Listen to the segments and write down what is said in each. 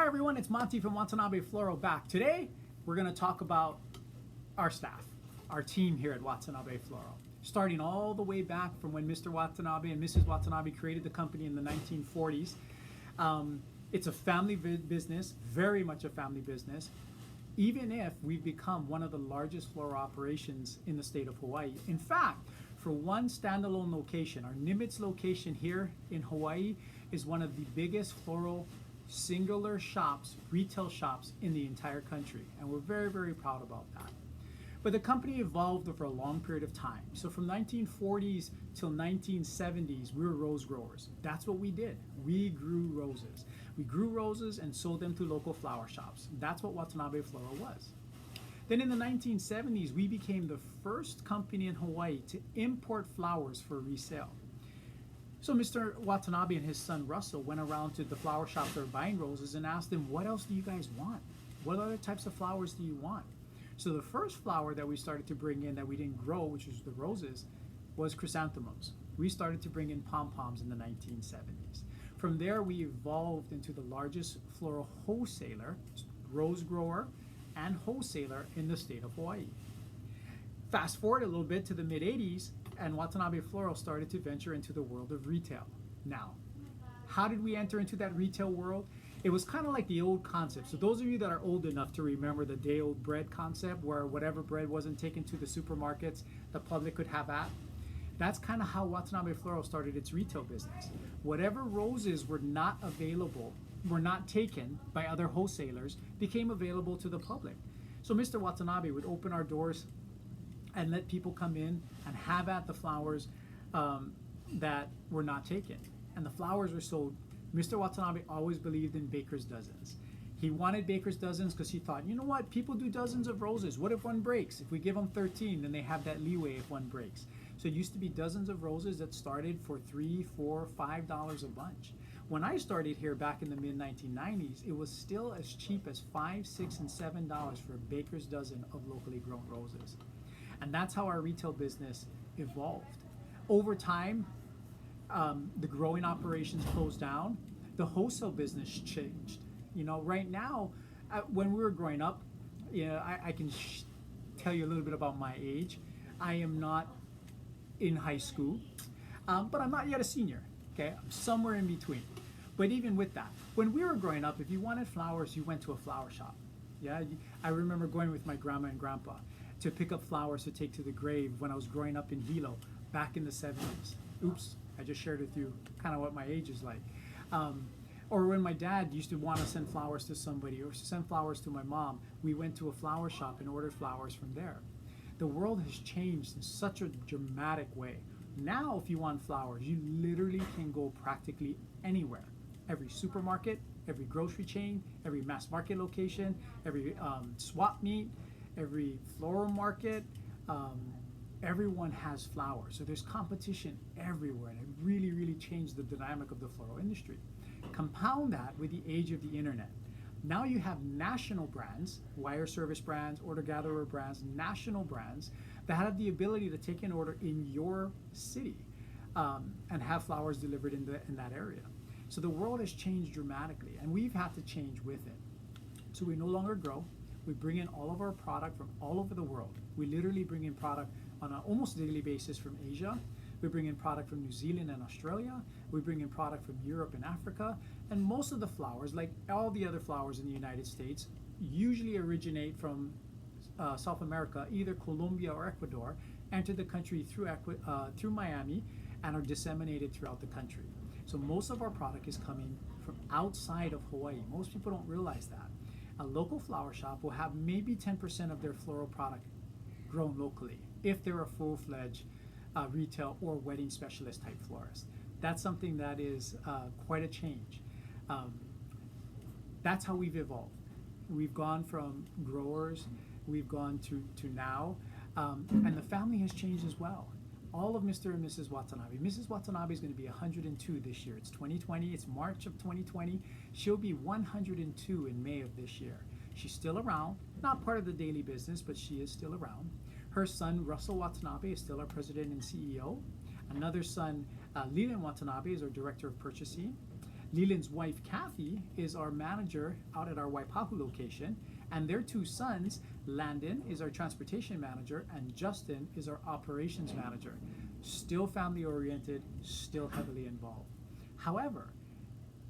Hi everyone, it's Monty from Watanabe Floral back. Today, we're going to talk about our staff, our team here at Watanabe Floral. Starting all the way back from when Mr. Watanabe and Mrs. Watanabe created the company in the 1940s. It's a family business, very much a family business, even if we've become one of the largest floral operations in the state of Hawaii. In fact, for one standalone location, our Nimitz location here in Hawaii is one of the biggest floral singular shops, retail shops in the entire country. And we're very, very proud about that. But the company evolved over a long period of time. So from 1940s till 1970s, we were rose growers. That's what we did. We grew roses. We grew roses and sold them to local flower shops. That's what Watanabe Floral was. Then in the 1970s, we became the first company in Hawaii to import flowers for resale. So Mr. Watanabe and his son Russell went around to the flower shops that were buying roses and asked them, what else do you guys want? What other types of flowers do you want? So the first flower that we started to bring in that we didn't grow, which was the roses, was chrysanthemums. We started to bring in pom-poms in the 1970s. From there, we evolved into the largest floral wholesaler, rose grower, and wholesaler in the state of Hawaii. Fast forward a little bit to the mid-80s, and Watanabe Floral started to venture into the world of retail. Now, how did we enter into that retail world? It was kind of like the old concept. So those of you that are old enough to remember the day-old bread concept, where whatever bread wasn't taken to the supermarkets, the public could have at, that's kind of how Watanabe Floral started its retail business. Whatever roses were not available, were not taken by other wholesalers, became available to the public. So Mr. Watanabe would open our doors and let people come in and have at the flowers that were not taken. And the flowers were sold. Mr. Watanabe always believed in baker's dozens. He wanted baker's dozens because he thought, you know what, people do dozens of roses. What if one breaks? If we give them 13, then they have that leeway if one breaks. So it used to be dozens of roses that started for $3, $4, $5 a bunch. When I started here back in the mid-1990s, it was still as cheap as $5, $6, and $7 for a baker's dozen of locally grown roses. And that's how our retail business evolved. Over time, the growing operations closed down. The wholesale business changed. You know, right now, when we were growing up, I can tell you a little bit about my age. I am not in high school, but I'm not yet a senior. Okay, I'm somewhere in between. But even with that, when we were growing up, if you wanted flowers, you went to a flower shop. Yeah, I remember going with my grandma and grandpa to pick up flowers to take to the grave when I was growing up in Hilo back in the 70s. Oops, I just shared with you kind of what my age is like. Or when my dad used to want to send flowers to somebody or send flowers to my mom, we went to a flower shop and ordered flowers from there. The world has changed in such a dramatic way. Now, if you want flowers, you literally can go practically anywhere. Every supermarket, every grocery chain, every mass market location, every swap meet, every floral market, everyone has flowers. So there's competition everywhere, and it really, really changed the dynamic of the floral industry. Compound that with the age of the internet. Now you have national brands, wire service brands, order gatherer brands, national brands that have the ability to take an order in your city and have flowers delivered in that area. So the world has changed dramatically, and we've had to change with it. So we no longer grow. We bring in all of our product from all over the world. We literally bring in product on an almost daily basis from Asia. We bring in product from New Zealand and Australia. We bring in product from Europe and Africa. And most of the flowers, like all the other flowers in the United States, usually originate from South America, either Colombia or Ecuador, enter the country through Miami, and are disseminated throughout the country. So most of our product is coming from outside of Hawaii. Most people don't realize that. A local flower shop will have maybe 10% of their floral product grown locally if they're a full-fledged retail or wedding specialist type florist. That's something that is quite a change. That's how we've evolved. We've gone from growers, we've gone to now, and the family has changed as well. All of Mr. and Mrs. Watanabe. Mrs. Watanabe is going to be 102 this year. It's 2020. It's March of 2020. She'll be 102 in May of this year. She's still around, not part of the daily business, but she is still around. Her son, Russell Watanabe, is still our president and CEO. Another son, Leland Watanabe, is our director of purchasing. Leland's wife, Kathy, is our manager out at our Waipahu location, and their two sons, Landon is our transportation manager, and Justin is our operations manager. Still family oriented, still heavily involved. However,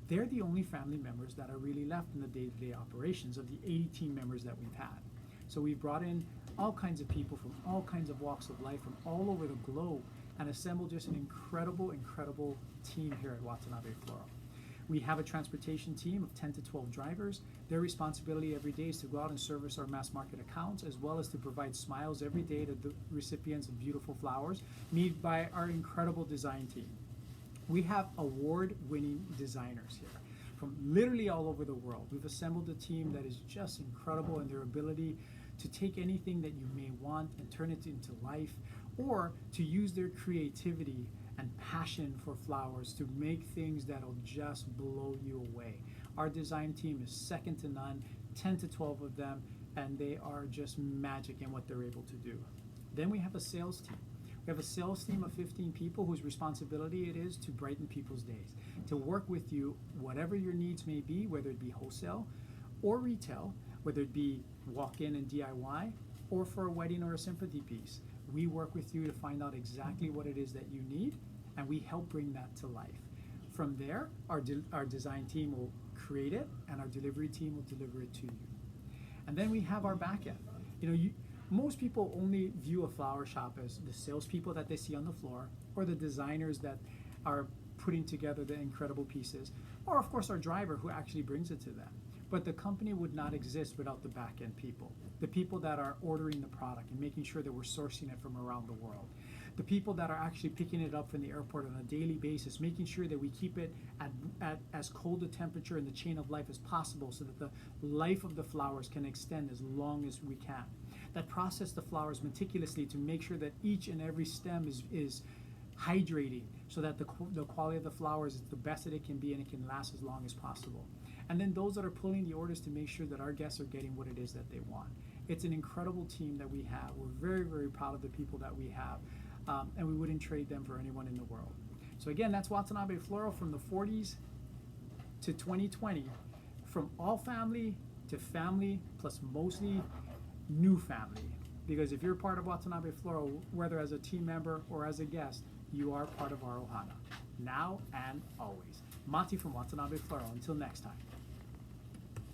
they're the only family members that are really left in the day-to-day operations of the 80 team members that we've had. So we've brought in all kinds of people from all kinds of walks of life from all over the globe and assembled just an incredible, incredible team here at Watanabe Floral. We have a transportation team of 10 to 12 drivers. Their responsibility every day is to go out and service our mass market accounts, as well as to provide smiles every day to the recipients of beautiful flowers made by our incredible design team. We have award-winning designers here from literally all over the world. We've assembled a team that is just incredible in their ability to take anything that you may want and turn it into life, or to use their creativity and passion for flowers to make things that'll just blow you away. Our design team is second to none, 10 to 12 of them, and they are just magic in what they're able to do. Then we have a sales team. We have a sales team of 15 people whose responsibility it is to brighten people's days, to work with you whatever your needs may be, whether it be wholesale or retail, whether it be walk-in and DIY, or for a wedding or a sympathy piece. We work with you to find out exactly what it is that you need, and we help bring that to life. From there, our design team will create it, and our delivery team will deliver it to you. And then we have our back end. Most people only view a flower shop as the salespeople that they see on the floor, or the designers that are putting together the incredible pieces, or of course our driver who actually brings it to them. But the company would not exist without the back end people, the people that are ordering the product and making sure that we're sourcing it from around the world, the people that are actually picking it up from the airport on a daily basis, making sure that we keep it at as cold a temperature in the chain of life as possible so that the life of the flowers can extend as long as we can, that process the flowers meticulously to make sure that each and every stem is hydrating so that the quality of the flowers is the best that it can be and it can last as long as possible. And then those that are pulling the orders to make sure that our guests are getting what it is that they want. It's an incredible team that we have. We're very, very proud of the people that we have, and we wouldn't trade them for anyone in the world. So again, that's Watanabe Floral from the 40s to 2020, from all family to family, plus mostly new family. Because if you're part of Watanabe Floral, whether as a team member or as a guest, you are part of our ohana, now and always. Mati from Watanabe Floral. Until next time.